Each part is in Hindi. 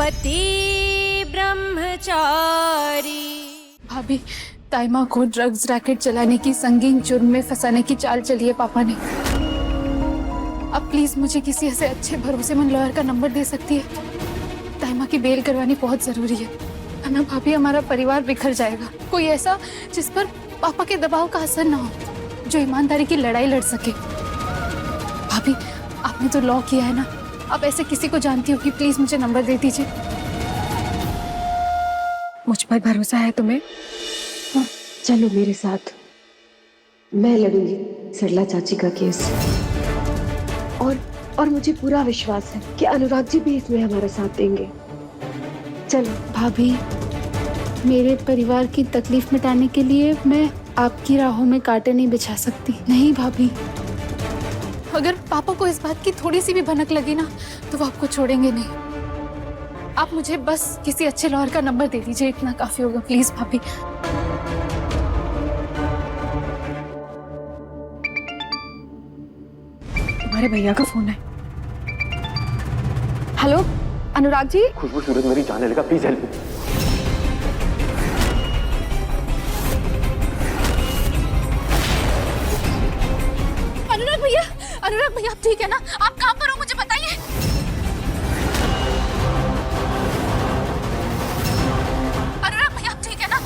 पति ब्रह्मचारी। भाभी, ताइमा को ड्रग्स रैकेट चलाने की संगीन जुर्म में फंसाने की चाल चली है पापा ने। अब प्लीज मुझे किसी ऐसे अच्छे भरोसेमंद लॉयर का नंबर दे सकती है? ताइमा की बेल करवानी बहुत जरूरी है, वरना भाभी हमारा परिवार बिखर जाएगा। कोई ऐसा जिस पर पापा के दबाव का असर ना हो, जो ईमानदारी की लड़ाई लड़ सके। भाभी, आपने तो लॉ किया है ना, आप ऐसे किसी को जानती होगी, प्लीज मुझे नंबर दे दीजिए। मुझ पर भरोसा है तुम्हें? हाँ, चलो मेरे साथ, मैं लड़ूंगी सरला चाची का केस। और मुझे पूरा विश्वास है कि अनुराग जी भी इसमें हमारा साथ देंगे। चलो। भाभी, मेरे परिवार की तकलीफ मिटाने के लिए मैं आपकी राहों में कांटे नहीं बिछा सकती। नहीं भाभी, अगर पापा को इस बात की थोड़ी सी भी भनक लगी ना, तो वो आपको छोड़ेंगे नहीं। आप मुझे बस किसी अच्छे लॉयर का नंबर दे दीजिए, इतना काफी होगा, प्लीज भाभी। तुम्हारे भैया का फोन है। हेलो अनुराग जी। खुशबू, सूरज मेरी जान लेगा, प्लीज हेल्प मी। अनुराग भैया, आप ठीक है ना? आप कहाँ पर हो मुझे बताइए। अनुराग भैया, आप ठीक है ना?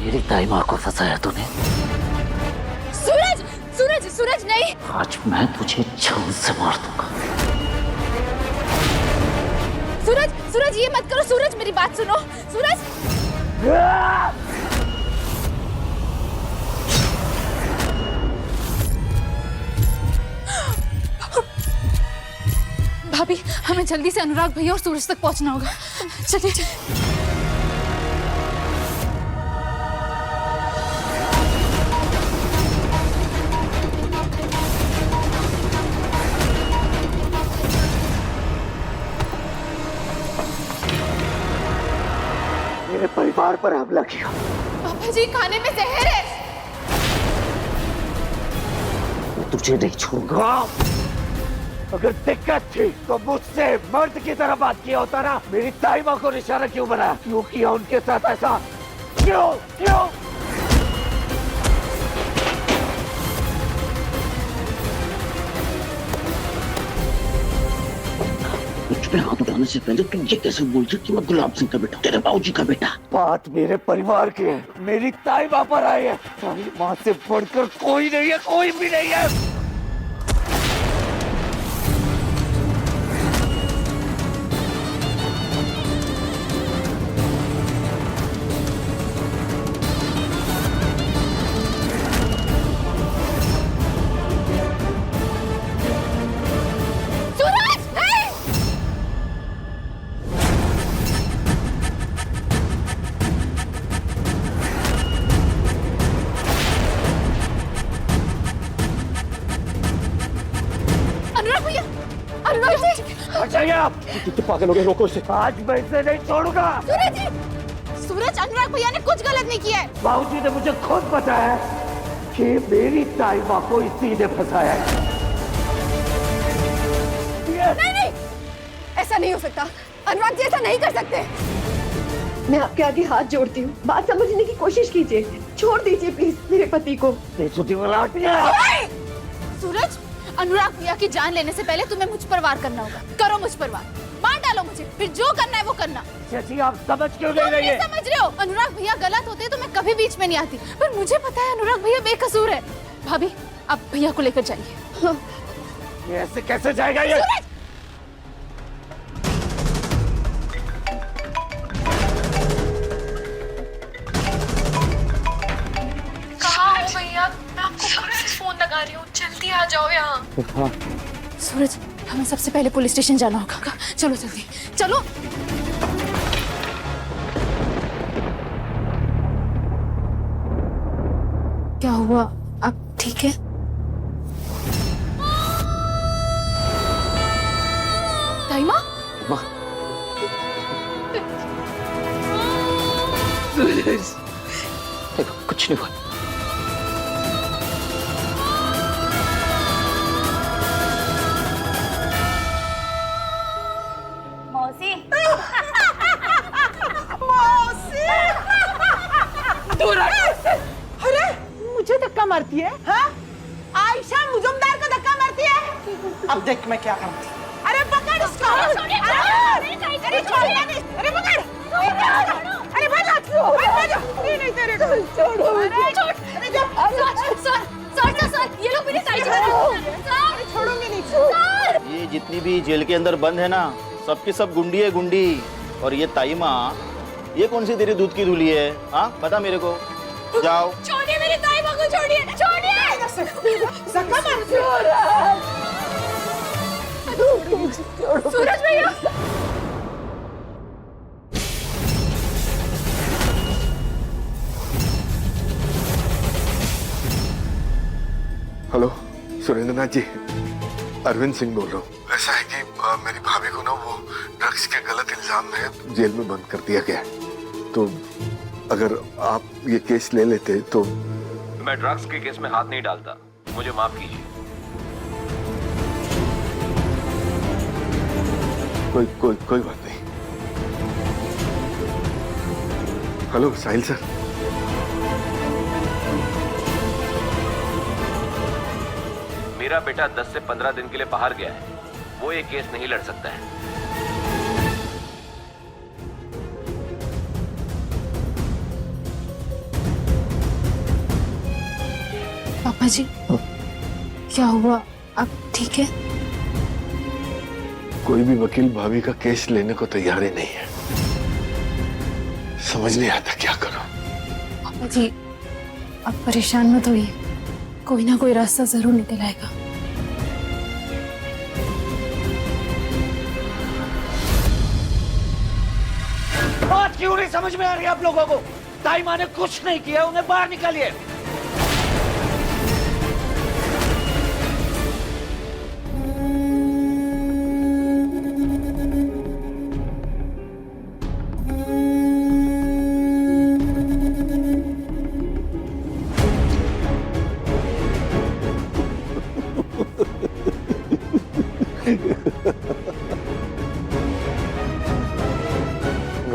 मेरी ताई माँ को फंसाया तूने। सूरज, सूरज, सूरज नहीं। आज मैं तुझे जान से मार दूंगा। सूरज, सूरज ये मत करो। सूरज मेरी बात सुनो। सूरज, भाभी, हमें जल्दी से अनुराग भैया और सूरज तक पहुंचना होगा। चलिए चलिए। मेरे परिवार पर हमला किया। पापा जी, खाने में जहर है। मैं तुझे नहीं छोड़ूंगा। अगर दिक्कत थी तो मुझसे मर्द की तरह बात किया होता ना। मेरी ताई माँ को निशाना क्यों बनाया? क्यों किया उनके साथ ऐसा? क्यों क्यों? मुझ पे हाथ उठाने से पहले तुम ये कैसे बोलते कि मैं गुलाब सिंह का बेटा, तेरे बाबूजी का बेटा? बात मेरे परिवार की है, मेरी ताई माँ पर आई है। ताई माँ से बढ़कर कोई नहीं है, कोई भी नहीं है। जाइए आप। पागल हो गए, रोको इसे। आज मैं इसे नहीं छोड़ूंगा। सूरज जी, सूरज, अनुराग भैया ने कुछ गलत नहीं किया है। बाबूजी ने मुझे खुद बताया कि मेरी ताई माँ को इसी ने फंसाया है। नहीं नहीं, ऐसा नहीं हो सकता। अनुराग जी ऐसा नहीं कर सकते। मैं आपके आगे हाथ जोड़ती हूँ, बात समझने की कोशिश कीजिए। छोड़ दीजिए प्लीज मेरे पति को। सूरज, अनुराग भैया की जान लेने से पहले तुम्हें मुझ पर वार करना होगा। करो मुझ पर वार, मार डालो मुझे, फिर जो करना है वो करना। चाची, आप समझ क्यों नहीं रही है? समझ रहे हो, अनुराग भैया गलत होते तो मैं कभी बीच में नहीं आती, पर मुझे पता है अनुराग भैया बेकसूर है। भाभी, आप भैया को लेकर जाइए। ये ऐसे कैसे जाएगा ये? कहाँ हो भैया? मैं आपको कब से फोन लगा रही हूँ, जल्दी आ जाओ यहाँ। हाँ। सूरज, हमें सबसे पहले पुलिस स्टेशन जाना होगा। चलो जल्दी चलो। क्या हुआ, आप ठीक है? ताईमा? देखो, कुछ नहीं हुआ। आयशा मुजुमदार को धक्का मारती है। अब देख मैं क्या करती। अरे पकड़ इसको। अरे छोड़िए नहीं। अरे पकड़। अरे भाजो। नहीं तेरे को छोड़ो। अरे सर ये लोग मेरी ताई सर छोड़ूंगी नहीं। ये जितनी भी जेल के अंदर बंद है ना, सबकी सब गुंडी है गुंडी। और ये ताई माँ, ये कौन सी तेरी दूध की धुली है? हाँ बता मेरे को। जाओ। छोड़िए मेरी ताई माँ को, छोड़िए धक्का मारती हो। सूरज भैया। हेलो सुरेंद्रनाथ जी, अरविंद सिंह बोल रहा हूँ। ऐसा है कि मेरी भाभी को ना वो ड्रग्स के गलत इल्जाम में जेल में बंद कर दिया गया है। तो अगर आप ये केस ले लेते तो। मैं ड्रग्स के केस में हाथ नहीं डालता, मुझे माफ कीजिए। कोई बात नहीं। हेलो साहिल सर। मेरा बेटा 10 से 15 दिन के लिए बाहर गया है, वो ये केस नहीं लड़ सकता है। पापा जी क्या हुआ? आप ठीक है? कोई भी वकील भाभी का केस लेने को तैयार ही नहीं है। समझ नहीं आता क्या करूं। पापा जी आप परेशान मत होइए, कोई ना कोई रास्ता जरूर निकल आएगा। बात क्यों नहीं समझ में आ रही आप लोगों को? ताई माँ ने कुछ नहीं किया, उन्हें बाहर निकालिए।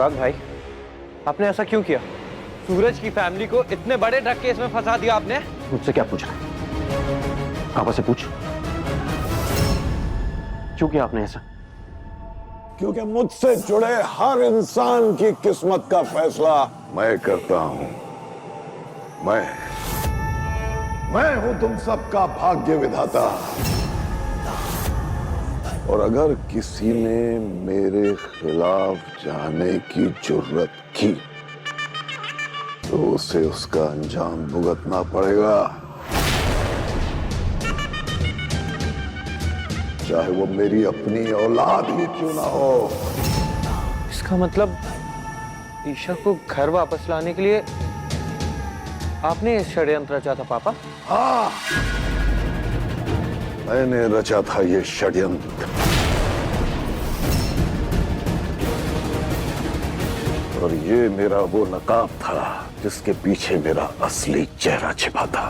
अनुराग भाई, आपने ऐसा क्यों किया? सूरज की फैमिली को इतने बड़े ड्रग केस में फंसा दिया आपने। मुझसे क्या पूछ रहा है? पापा से पूछ। क्यों किया आपने ऐसा? क्योंकि मुझसे जुड़े हर इंसान की किस्मत का फैसला मैं करता हूं। मैं हूं तुम सबका भाग्य विधाता। और अगर किसी ने मेरे खिलाफ जाने की जुर्रत की तो उसे उसका अंजाम भुगतना पड़ेगा, चाहे वो मेरी अपनी औलाद ही क्यों ना हो। इसका मतलब ईशा को घर वापस लाने के लिए आपने षड्यंत्र रचा था पापा? हाँ, मैंने रचा था ये षड्यंत्र। और ये मेरा वो नकाब था जिसके पीछे मेरा असली चेहरा छिपा था।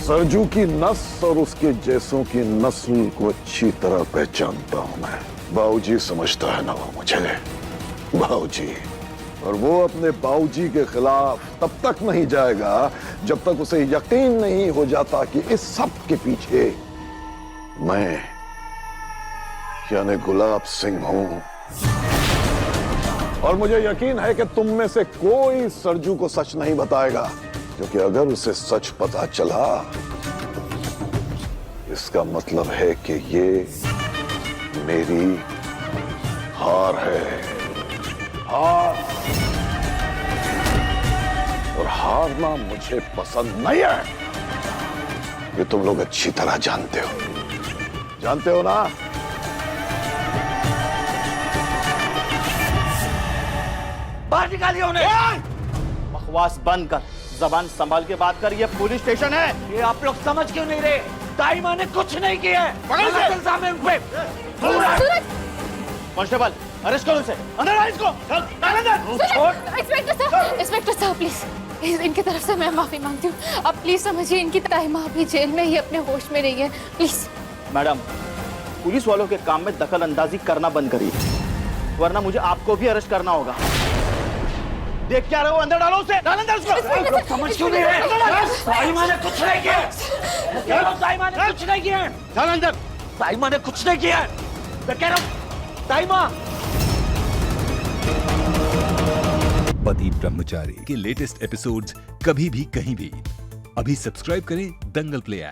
सरजू की नस और उसके जैसों की नस्ल को अच्छी तरह पहचानता हूं मैं। बाऊजी समझता है ना वो मुझे, बाऊजी। और वो अपने बाऊजी के खिलाफ तब तक नहीं जाएगा जब तक उसे यकीन नहीं हो जाता कि इस सब के पीछे मैं यानी गुलाब सिंह हूं। और मुझे यकीन है कि तुम में से कोई सरजू को सच नहीं बताएगा, क्योंकि अगर उसे सच पता चला इसका मतलब है कि ये मेरी हार है। हार। और हारना मुझे पसंद नहीं है, ये तुम लोग अच्छी तरह जानते हो ना। बाहर निकालिए उन्हें। बकवास बंद कर, जबान संभाल के बात कर। ये पुलिस स्टेशन है। ये आप लोग समझ क्यों नहीं रहे? ताई माँ ने कुछ नहीं किया है। गलत इल्जाम है उन पे। कांस्टेबल अरेस्ट करो इसे। अंदर आ इसको। इंस्पेक्टर साहब प्लीज, इनकी तरफ से मैं माफी मांगती हूँ। आप प्लीज समझिए, इनकी ताई माँ अभी जेल में ही अपने होश में नहीं है, प्लीज। मैडम, पुलिस वालों के काम में दखल अंदाजी करना बंद करिए, वरना मुझे आपको भी अरेस्ट करना होगा। देख क्या रहे हो? अंदर डालो उसे, डाल अंदर उसको। समझ क्यों नहीं रहे? ताइमा ने कुछ नहीं किया। कह रहा हूं ताइमा ने कुछ नहीं किया। डाल अंदर। ताइमा ने कुछ नहीं किया। मैं कह रहा हूं ताइमा। पति ब्रह्मचारी के लेटेस्ट एपिसोड्स कभी भी कहीं भी अभी सब्सक्राइब करें दंगल प्ले ऐप।